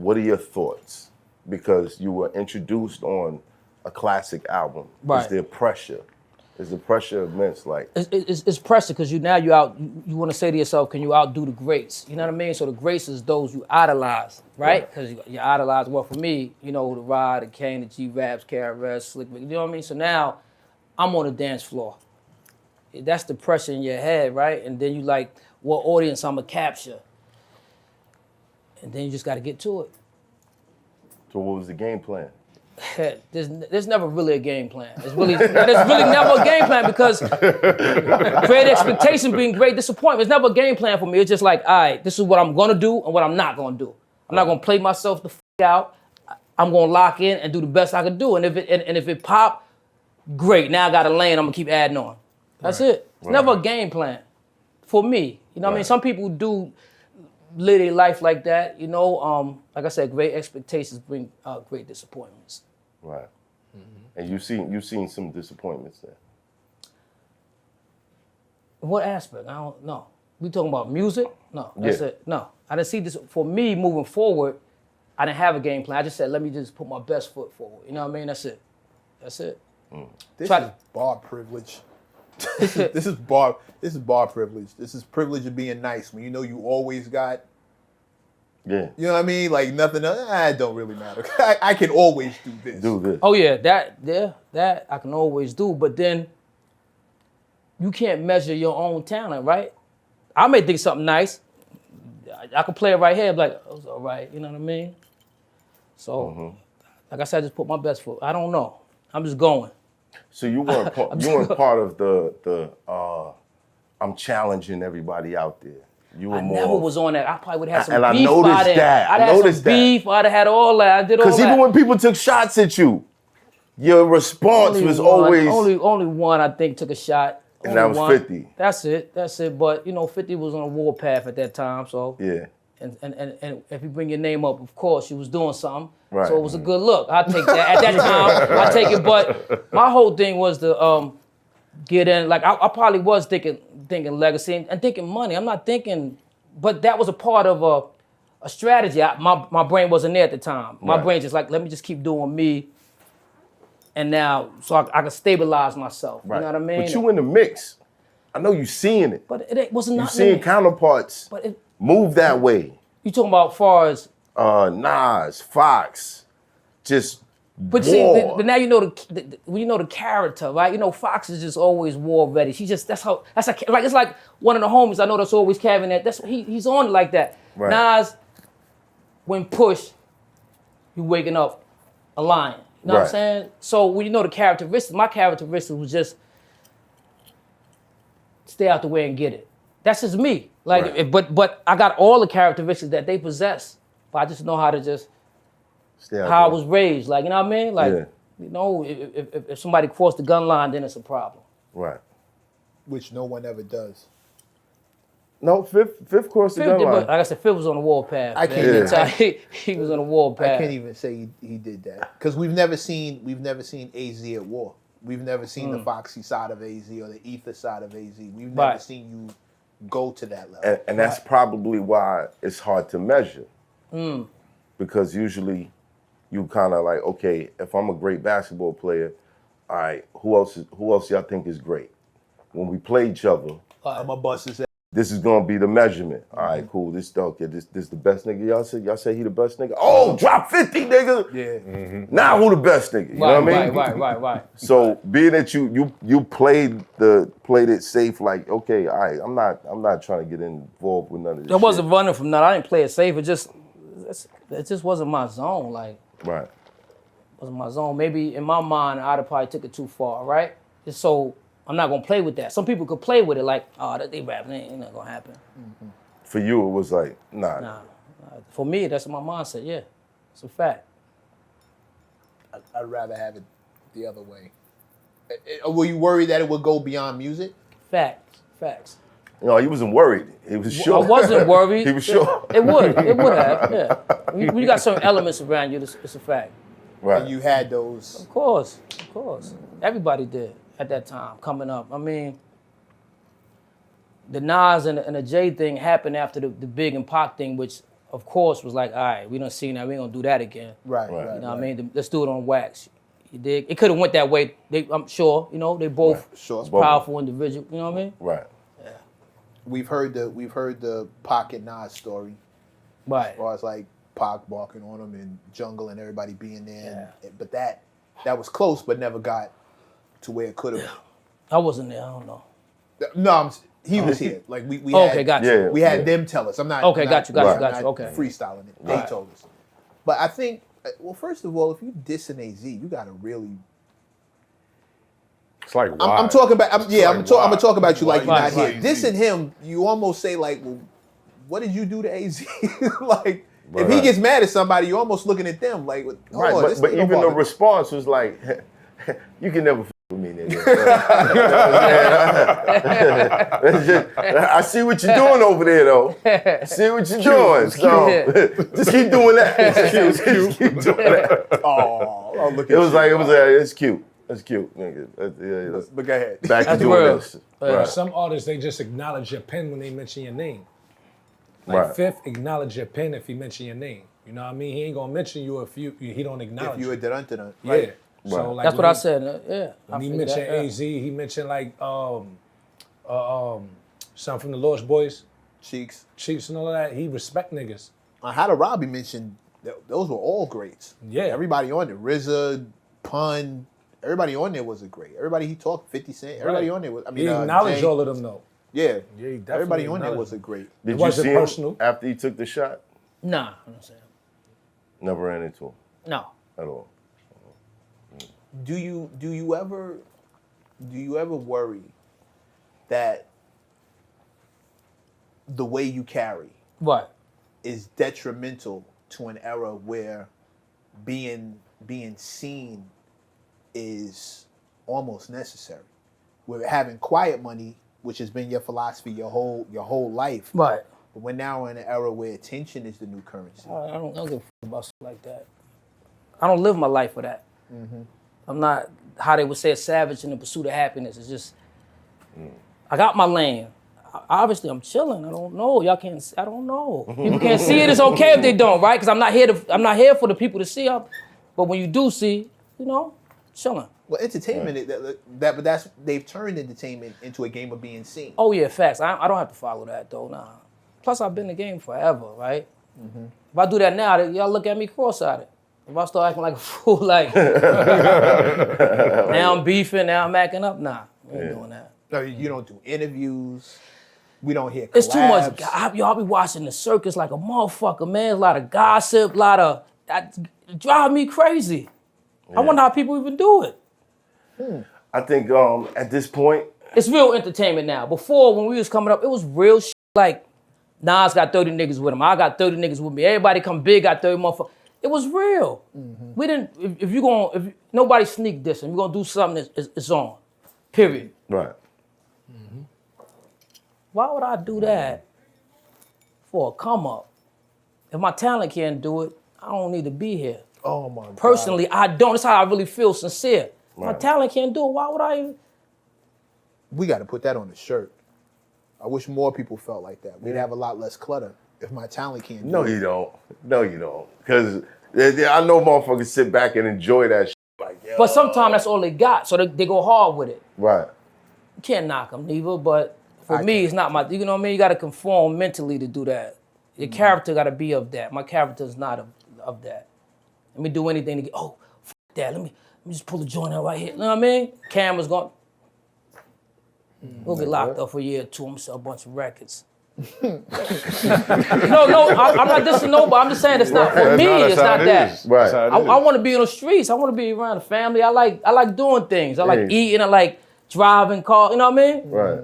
what are your thoughts? Because you were introduced on a classic album. Right. Is there pressure? Is the pressure immense? Like it's pressure because you want to say to yourself, can you outdo the greats? You know what I mean? So the greats is those you idolize, right? Because you idolize. Well, for me, the Rod, the Kane, the G-Raps, KRS, Slick, you know what I mean? So now I'm on the dance floor. That's the pressure in your head, right? And then you like, what audience I'ma capture? And then you just got to get to it. So what was the game plan? There's never really a game plan. There's really never a game plan because great expectation being great disappointment. There's never a game plan for me. It's just like, all right, this is what I'm gonna do and what I'm not gonna do. I'm not gonna play myself the out. I'm gonna lock in and do the best I can do. And if it pop, great. Now I got a lane. I'm gonna keep adding on. That's it. It's never a game plan for me. You know what I mean? Some people do live their life like that. Like I said, great expectations bring great disappointments. Right. And you've seen some disappointments there. What aspect? I don't know. We talking about music? No, that's it. No, I didn't see this. For me, moving forward, I didn't have a game plan. I just said, let me just put my best foot forward. You know what I mean? That's it. That's it. This is bar privilege. This is bar privilege. This is privilege of being nice when you always got. Yeah. You know what I mean? Like nothing else, it don't really matter. I can always do this. Oh yeah, that I can always do. But then you can't measure your own talent, right? I may think something nice. I can play it right here, like, oh, it's all right, you know what I mean? So, like I said, I just put my best foot. I don't know. I'm just going. So you weren't part of the I'm challenging everybody out there. You were I more. never was on that. I probably would have had some and beef. I noticed that. I'd have some beef. I'd have had all that. I did all that. Because even when people took shots at you, your response was always. Only one I think took a shot. And that was 50. That's it. But 50 was on a warpath at that time. So yeah. And if you bring your name up, of course, you was doing something. Right. So it was a good look. I take that. At that time, I take it. But my whole thing was to get in. Like I probably was thinking legacy and thinking money. I'm not thinking, but that was a part of a strategy. My brain wasn't there at the time. My brain just like, let me just keep doing me. And now, so I can stabilize myself. Right. You know what I mean? But you in the mix. I know you seeing it. But it wasn't not. You seeing counterparts move that way. You talking about far as Nas, Fox, just. But war. see, now you know the character, right? Fox is just always war ready. It's like one of the homies I know that's always carrying that. He's on it like that. Right. Nas, when pushed, you waking up a lion. You know what I'm saying? So when you know the characteristics, my characteristic was just stay out the way and get it. That's just me. Like, but I got all the characteristics that they possess. But I just know how to just how I was raised. Like, you know what I mean? Like, if somebody crossed the gun line, then it's a problem. Right. Which no one ever does. No, Fifth crossed the gun line. Like I said, Fifth was on the warpath. I can't even he was on the warpath. I can't even say he did that because we've never seen AZ at war. We've never seen the Foxy side of AZ or the Ether side of AZ. We've never seen you go to that level. And that's probably why it's hard to measure. Because usually you kind of like, okay, if I'm a great basketball player, all right, who else y'all think is great? When we play each other, I'm gonna bust his ass. This is gonna be the measurement. All right, cool. This the best nigga. Y'all say he the best nigga. Oh, drop 50, nigga. Yeah. Now who the best nigga? You know what I mean? Right. So being that you played it safe, like, okay, all right, I'm not trying to get involved with none of this. I wasn't running from that. I didn't play it safe. It just wasn't my zone. Like, right. It wasn't my zone. Maybe in my mind, I'd have probably took it too far. Right. Just so. I'm not gonna play with that. Some people could play with it, like, oh, they rapping, ain't not gonna happen. For you, it was like, nah. For me, that's my mindset. Yeah, it's a fact. I'd rather have it the other way. Were you worried that it would go beyond music? Facts. No, he wasn't worried. He was sure. I wasn't worried. He was sure. It would have. Yeah. When you got certain elements around you, it's a fact. Right. And you had those. Of course. Everybody did. At that time, coming up. I mean, the Nas and the Jay thing happened after the Big and Pac thing, which of course, was like, all right, we done seen that, we ain't gonna do that again. Right. You know what I mean? Let's do it on wax. You dig? It could have went that way. I'm sure, you know, they both powerful individuals. You know what I mean? Right. Yeah. We've heard the Pac and Nas story. Right. As far as like Pac barking on him and Jungle and everybody being there. Yeah. But that was close, but never got to where it could have. I wasn't there. I don't know. No, he was here. Like we Okay, had, got you. Yeah. We had them tell us. I'm not. Okay, not, got you. not Okay. Freestyling it. They told us. But I think, well, first of all, if you diss an AZ, you gotta really. It's like I'm talking about. I'm gonna talk about you like you're not Why? here. Dissing him, you almost say like, well, what did you do to AZ? Like, if he gets mad at somebody, you're almost looking at them like, oh, Right, but even the response was like, you can never f with me, nigga. I see what you're doing over there, though. I see what you're doing. So just keep doing that. Just keep doing that. Oh, look at It was like, it's cute. It's cute, nigga. But go ahead. Back to That's doing real. this. Yeah. Some artists, they just acknowledge your pen when they mention your name. Like Right. Fifth, acknowledge your pen if he mention your name. You know what I mean? He ain't gonna mention you if he don't acknowledge If you you. a dun-dun-dun. Yeah. Right. So like That's what when I said. Yeah. When I he figured mentioned that, yeah. AZ, he mentioned like some from the Lost Boys, Cheeks. Cheeks and all of that. He respect niggas. How to Robbie mentioned those were all greats. Yeah. Everybody on there, RZA, Pun, everybody on there was a great. Everybody he talked, 50 Cent, everybody Right. on there was. I He mean, acknowledged Jay, all of them though. Yeah, Yeah, he definitely everybody on there acknowledged was a them. great. Did you wasn't see him personal. after he took the shot? Nah, I'm not saying. Never ran into him No. at all. Do you ever worry that the way you carry What? is detrimental to an era where being seen is almost necessary? We're having quiet money, which has been your philosophy your whole life. Right. But we're now in an era where attention is the new currency. I don't give a f about stuff like that. I don't live my life for that. I'm not, how they would say, a savage in the pursuit of happiness. It's just, I got my lane. Obviously, I'm chilling. I don't know. Y'all can't. I don't know. People can't see it. It's okay if they don't, right? Because I'm not here for the people to see. But when you do see, you know, chilling. Well, entertainment, they've turned entertainment into a game of being seen. Oh yeah, facts. I don't have to follow that though. Nah. Plus, I've been in the game forever, right? If I do that now, y'all look at me cross-eyed. If I start acting like a fool, like now I'm beefing, now I'm acting up, nah, we ain't doing that. No, you don't do interviews. We don't hear collabs. It's too much. Y'all be watching the circus like a motherfucker, man. A lot of gossip, that drive me crazy. I wonder how people even do it. I think at this point, It's real entertainment now. Before, when we was coming up, it was real shit. Like, Nas got 30 niggas with him. I got 30 niggas with me. Everybody come big, got 30 motherfuckers. It was real. We didn't, if nobody sneak dissing, you're gonna do something it's on. Period. right. Why would I do that for a come up? If my talent can't do it, I don't need to be here. Oh my God. Personally, I don't. That's how I really feel sincere. My Right. talent can't do it. Why would I even? We got to put that on a shirt. I wish more people felt like that. We'd have a lot less clutter if my talent can't do No, it. you don't. No, you don't. Because I know motherfuckers sit back and enjoy that shit. Like, yo. But sometimes that's all they got, so they go hard with it. Right. You can't knock them neither, but for me, it's not my, you know what I mean? You got to conform mentally to do that. Your character got to be of that. My character is not of that. Let me do anything to get, f that. Let me just pull the joint out right here. You know what I mean? Camera's going, we'll get locked up for a year or two. I'm going to sell a bunch of records. No, I'm not dissing nobody. I'm just saying it's not, for me, it's not that. Right. I want to be in the streets. I want to be around the family. I like doing things. I like eating. I like driving cars. You know what I mean? Right.